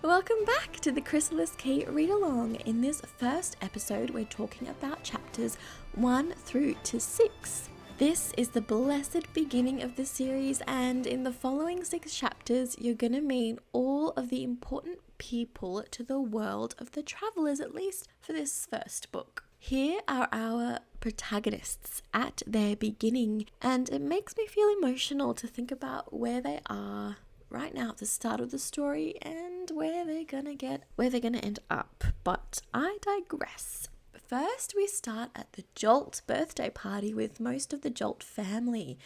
Welcome back to the Chrysalis Key Read-a-long. In this first episode, we're talking about chapters 1 through to 6. This is the blessed beginning of the series, and in the following 6 chapters, you're going to meet all of the important people to the world of the travelers, at least for this first book. Here are our protagonists at their beginning, and it makes me feel emotional to think about where they are right now at the start of the story and where they're gonna end up. But I digress. First, we start at the Jolt birthday party with most of the Jolt family.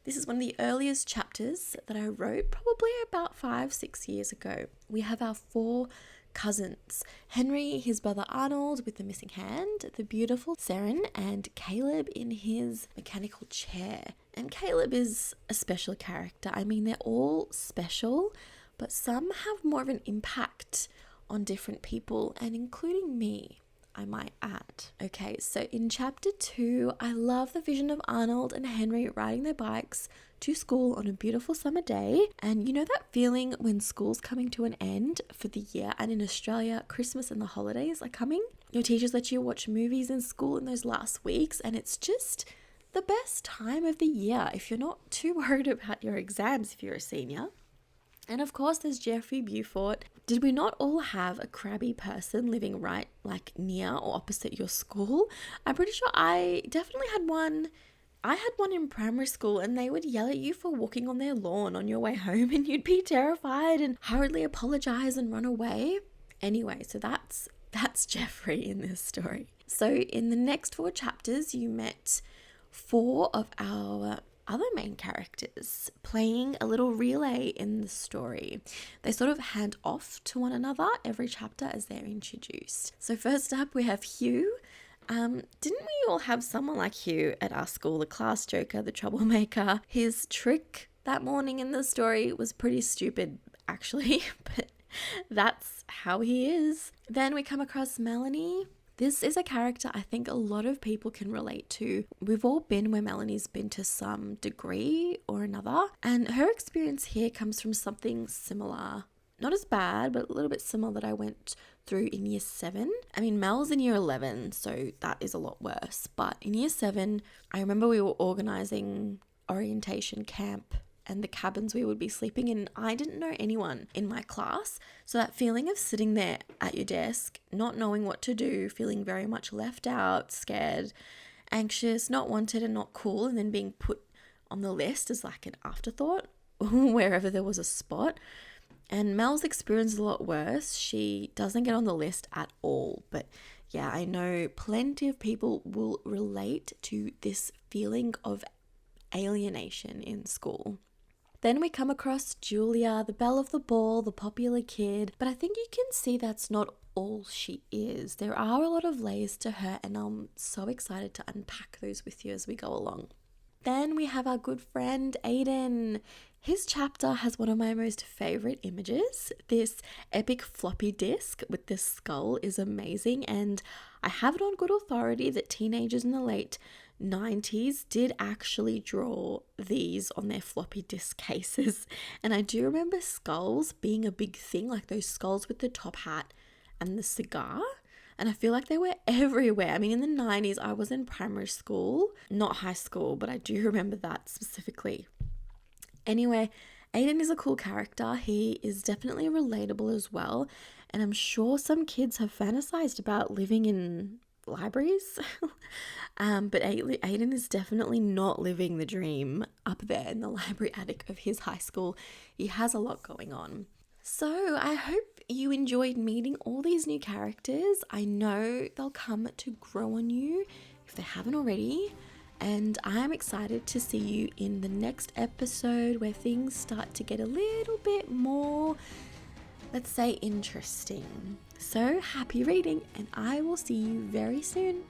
This is one of the earliest chapters that I wrote, probably about 5-6 years ago. We have our 4 cousins: Henry, his brother Arnold with the missing hand, the beautiful Seren, and Caleb in his mechanical chair. And Caleb is a special character. I mean, they're all special, but some have more of an impact on different people, and including me, I might add. Okay, so in chapter 2, I love the vision of Arnold and Henry riding their bikes to school on a beautiful summer day. And you know that feeling when school's coming to an end for the year, and in Australia, Christmas and the holidays are coming? Your teachers let you watch movies in school in those last weeks, and it's just the best time of the year if you're not too worried about your exams if you're a senior. And of course, there's Jeffrey Beaufort. Did we not all have a crabby person living right near or opposite your school? I'm pretty sure I definitely had one. I had one in primary school, and they would yell at you for walking on their lawn on your way home, and you'd be terrified and hurriedly apologize and run away. Anyway, so that's Jeffrey in this story. So in the next 4 chapters, you met 4 of our other main characters playing a little relay in the story. They sort of hand off to one another every chapter as they're introduced. So first up, we have Hugh. Didn't we all have someone like Hugh at our school? The class joker, the troublemaker. His trick that morning in the story was pretty stupid, actually, but that's how he is. Then we come across Melanie. This is a character I think a lot of people can relate to. We've all been where Melanie's been to some degree or another, and her experience here comes from something similar. Not as bad, but a little bit similar that I went through in year 7. I mean, Mel's in year 11, so that is a lot worse. But in year 7, I remember we were organising orientation camp and the cabins we would be sleeping in. I didn't know anyone in my class. So that feeling of sitting there at your desk, not knowing what to do, feeling very much left out, scared, anxious, not wanted and not cool, and then being put on the list as like an afterthought wherever there was a spot. And Mel's experience is a lot worse. She doesn't get on the list at all. But yeah, I know plenty of people will relate to this feeling of alienation in school. Then we come across Julia, the belle of the ball, the popular kid. But I think you can see that's not all she is. There are a lot of layers to her, and I'm so excited to unpack those with you as we go along. Then we have our good friend Aiden. His chapter has one of my most favorite images. This epic floppy disk with this skull is amazing, and I have it on good authority that teenagers in the late 90s did actually draw these on their floppy disk cases. And I do remember skulls being a big thing, like those skulls with the top hat and the cigar. And I feel like they were everywhere. I mean, in the 90s, I was in primary school, not high school, but I do remember that specifically. Anyway, Aiden is a cool character. He is definitely relatable as well. And I'm sure some kids have fantasized about living in libraries. But Aiden is definitely not living the dream up there in the library attic of his high school. He has a lot going on. So I hope you enjoyed meeting all these new characters. I know they'll come to grow on you if they haven't already. And I'm excited to see you in the next episode where things start to get a little bit more, let's say, interesting. So happy reading, and I will see you very soon.